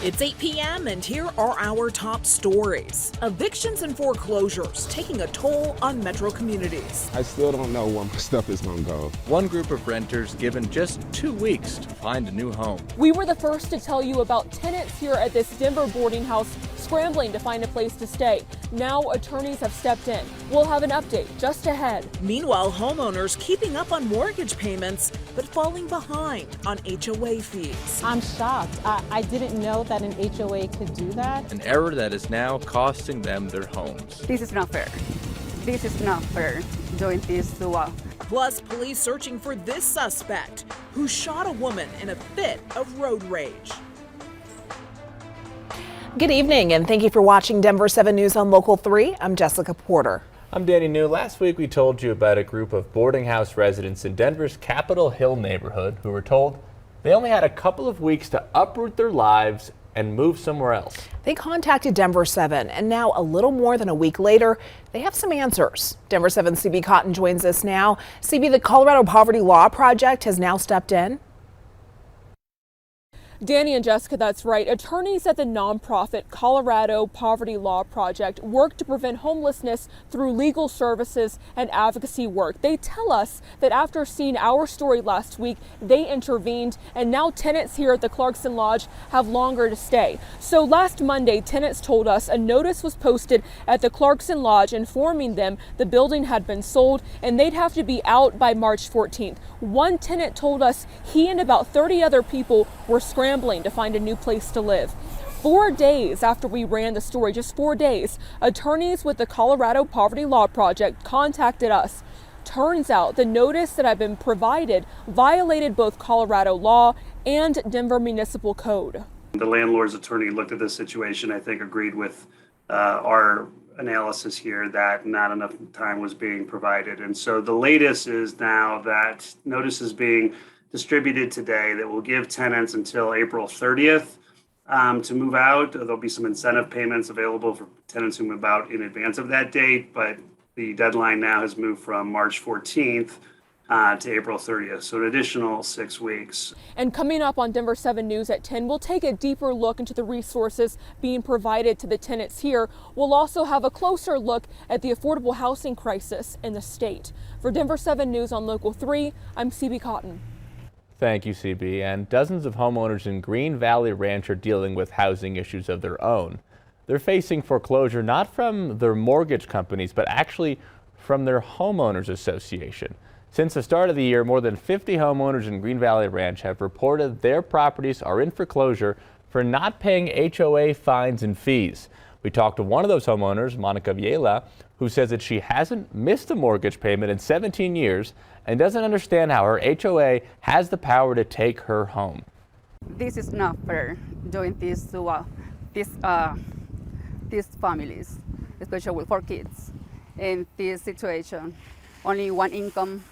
It's 8 p.m. and here are our top stories. Evictions and foreclosures taking a toll on metro communities. I still don't know where my stuff is going to go. One group of renters given just 2 weeks to find a new home. We were the first to tell you about tenants here at this Denver boarding house scrambling to find a place to stay. Now attorneys have stepped in. We'll have an update just ahead. Meanwhile, homeowners keeping up on mortgage payments but falling behind on HOA fees. I'm shocked. I didn't know that an HOA could do that. An error that is now costing them their homes. This is not fair. This is not fair doing this to us. Plus, police searching for this suspect who shot a woman in a fit of road rage. Good evening, and thank you for watching Denver 7 News on Local 3. I'm Jessica Porter. I'm Danny New. Last week we told you about a group of boarding house residents in Denver's Capitol Hill neighborhood who were told they only had a couple of weeks to uproot their lives and move somewhere else. They contacted Denver 7, and now a little more than a week later, they have some answers. Denver 7's CB Cotton joins us now. CB, the Colorado Poverty Law Project has now stepped in. Danny and Jessica, that's right. Attorneys at the nonprofit Colorado Poverty Law Project work to prevent homelessness through legal services and advocacy work. They tell us that after seeing our story last week, they intervened, and now tenants here at the Clarkson Lodge have longer to stay. So last Monday, tenants told us a notice was posted at the Clarkson Lodge informing them the building had been sold and they'd have to be out by March 14th. One tenant told us he and about 30 other people were scrambling to find a new place to live. 4 days after we ran the story, just 4 days, attorneys with the Colorado Poverty Law Project contacted us. Turns out the notice that had been provided violated both Colorado law and Denver Municipal Code. The landlord's attorney looked at this situation, I think agreed with our analysis here that not enough time was being provided. And so the latest is now that notice is being distributed today that will give tenants until April 30th to move out. There'll be some incentive payments available for tenants who move out in advance of that date, but the deadline now has moved from March 14th to April 30th, so an additional 6 weeks. And coming up on Denver 7 News at 10, we'll take a deeper look into the resources being provided to the tenants here. We'll also have a closer look at the affordable housing crisis in the state. For Denver 7 News on Local 3, I'm CB Cotton. Thank you, CB. And dozens of homeowners in Green Valley Ranch are dealing with housing issues of their own. They're facing foreclosure not from their mortgage companies, but actually from their homeowners association. Since the start of the year, more than 50 homeowners in Green Valley Ranch have reported their properties are in foreclosure for not paying HOA fines and fees. We talked to one of those homeowners, Monica Viela, who says that she hasn't missed a mortgage payment in 17 years and doesn't understand how her HOA has the power to take her home. This is not fair doing this to these families, especially with 4 kids. In this situation, only one income,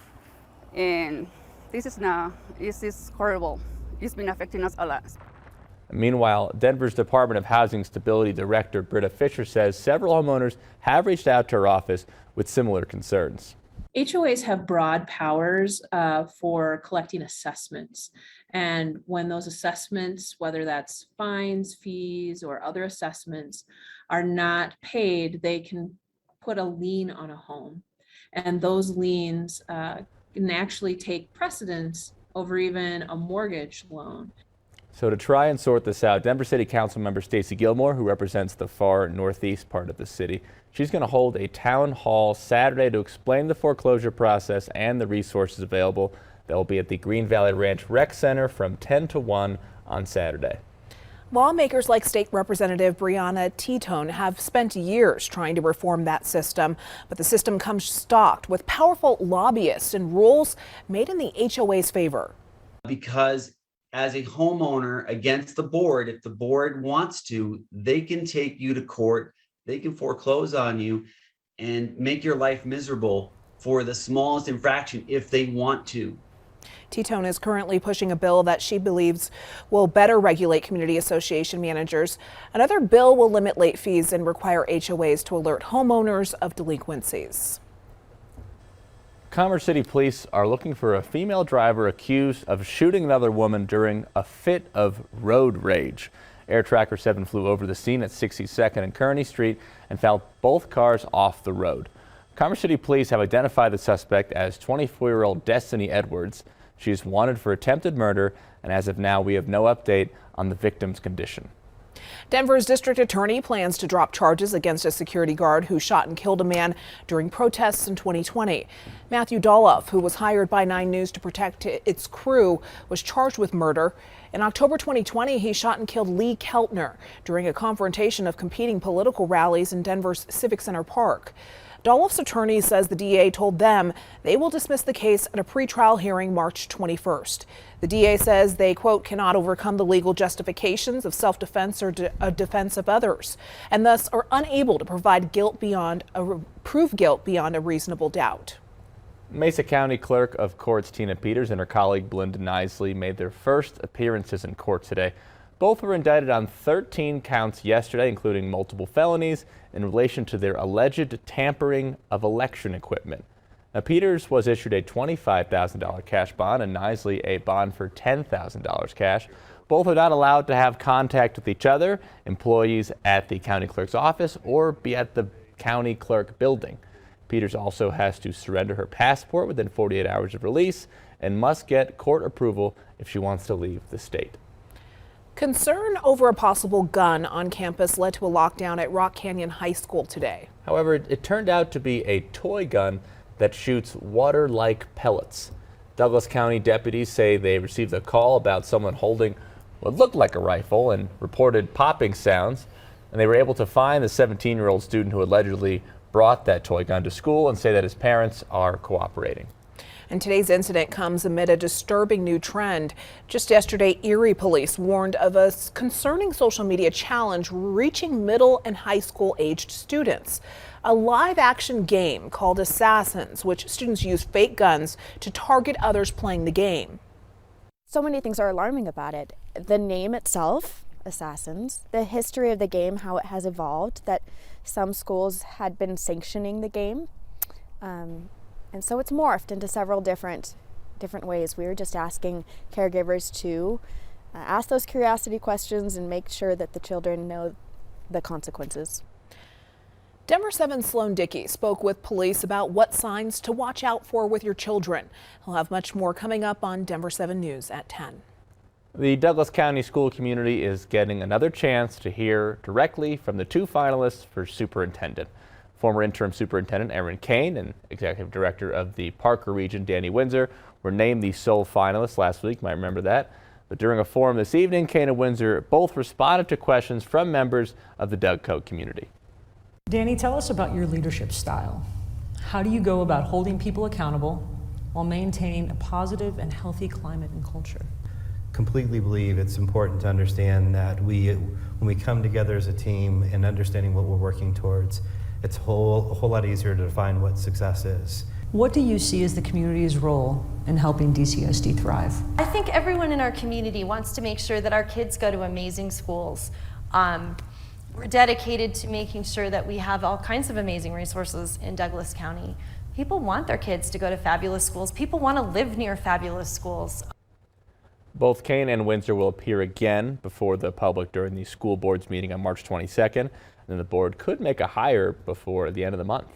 and this is horrible. It's been affecting us a lot. Meanwhile, Denver's Department of Housing Stability Director Britta Fisher says several homeowners have reached out to her office with similar concerns. HOAs have broad powers for collecting assessments. And when those assessments, whether that's fines, fees, or other assessments, are not paid, they can put a lien on a home. And those liens can actually take precedence over even a mortgage loan. So to try and sort this out, Denver City Council member Stacey Gilmore, who represents the far northeast part of the city, she's going to hold a town hall Saturday to explain the foreclosure process and the resources available. That will be at the Green Valley Ranch Rec Center from 10 to 1 on Saturday. Lawmakers like State Representative Brianna Titone have spent years trying to reform that system, but the system comes stocked with powerful lobbyists and rules made in the HOA's favor. Because as a homeowner against the board, if the board wants to, they can take you to court, they can foreclose on you and make your life miserable for the smallest infraction if they want to. Titone is currently pushing a bill that she believes will better regulate community association managers. Another bill will limit late fees and require HOAs to alert homeowners of delinquencies. Commerce City police are looking for a female driver accused of shooting another woman during a fit of road rage. Air Tracker 7 flew over the scene at 62nd and Kearney Street and found both cars off the road. Commerce City Police have identified the suspect as 24-year-old Destiny Edwards. She is wanted for attempted murder, and as of now, we have no update on the victim's condition. Denver's district attorney plans to drop charges against a security guard who shot and killed a man during protests in 2020. Matthew Doloff, who was hired by 9 News to protect its crew, was charged with murder. In October 2020, he shot and killed Lee Keltner during a confrontation of competing political rallies in Denver's Civic Center Park. Doloff's attorney says the DA told them they will dismiss the case at a pretrial hearing March 21st. The DA says they, quote, cannot overcome the legal justifications of self-defense or defense of others, and thus are unable to prove guilt beyond a reasonable doubt. Mesa County Clerk of Courts Tina Peters and her colleague Belinda Nisley made their first appearances in court today. Both were indicted on 13 counts yesterday, including multiple felonies in relation to their alleged tampering of election equipment. Now, Peters was issued a $25,000 cash bond and Nisley a bond for $10,000 cash. Both are not allowed to have contact with each other, employees at the county clerk's office, or be at the county clerk building. Peters also has to surrender her passport within 48 hours of release and must get court approval if she wants to leave the state. Concern over a possible gun on campus led to a lockdown at Rock Canyon High School today. However, it turned out to be a toy gun that shoots water-like pellets. Douglas County deputies say they received a call about someone holding what looked like a rifle and reported popping sounds, and they were able to find the 17-year-old student who allegedly brought that toy gun to school and say that his parents are cooperating. And today's incident comes amid a disturbing new trend. Just yesterday, Erie police warned of a concerning social media challenge reaching middle and high school aged students. A live action game called Assassins, which students use fake guns to target others playing the game. So many things are alarming about it. The name itself, Assassins, the history of the game, how it has evolved, that some schools had been sanctioning the game. And so it's morphed into several different ways. We were just asking caregivers to ask those curiosity questions and make sure that the children know the consequences. Denver 7's Sloan Dickey spoke with police about what signs to watch out for with your children. He'll have much more coming up on Denver 7 News at 10. The Douglas County school community is getting another chance to hear directly from the 2 finalists for superintendent. Former interim superintendent Aaron Kane and executive director of the Parker region Danny Windsor were named the sole finalists last week. You might remember that. But during a forum this evening, Kane and Windsor both responded to questions from members of the Dougco community. Danny, tell us about your leadership style. How do you go about holding people accountable while maintaining a positive and healthy climate and culture? Completely believe it's important to understand that when we come together as a team and understanding what we're working towards, it's a whole lot easier to define what success is. What do you see as the community's role in helping DCSD thrive? I think everyone in our community wants to make sure that our kids go to amazing schools. We're dedicated to making sure that we have all kinds of amazing resources in Douglas County. People want their kids to go to fabulous schools. People want to live near fabulous schools. Both Kane and Windsor will appear again before the public during the school board's meeting on March 22nd. And then the board could make a hire before the end of the month.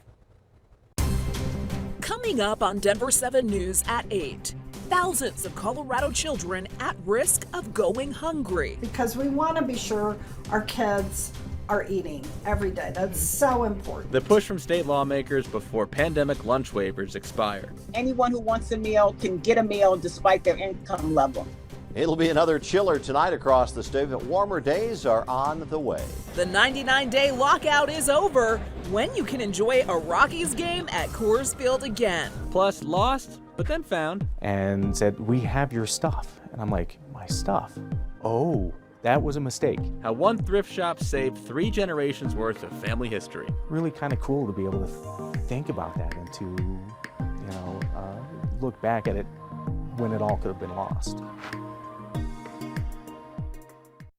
Coming up on Denver 7 News at 8. Thousands of Colorado children at risk of going hungry. Because we want to be sure our kids are eating every day. That's so important. The push from state lawmakers before pandemic lunch waivers expire. Anyone who wants a meal can get a meal despite their income level. It'll be another chiller tonight across the state, but warmer days are on the way. The 99-day lockout is over. When you can enjoy a Rockies game at Coors Field again. Plus lost, but then found. And said, "We have your stuff." And I'm like, "My stuff? Oh, that was a mistake." How one thrift shop saved 3 generations worth of family history. Really kind of cool to be able to think about that and to, look back at it when it all could have been lost.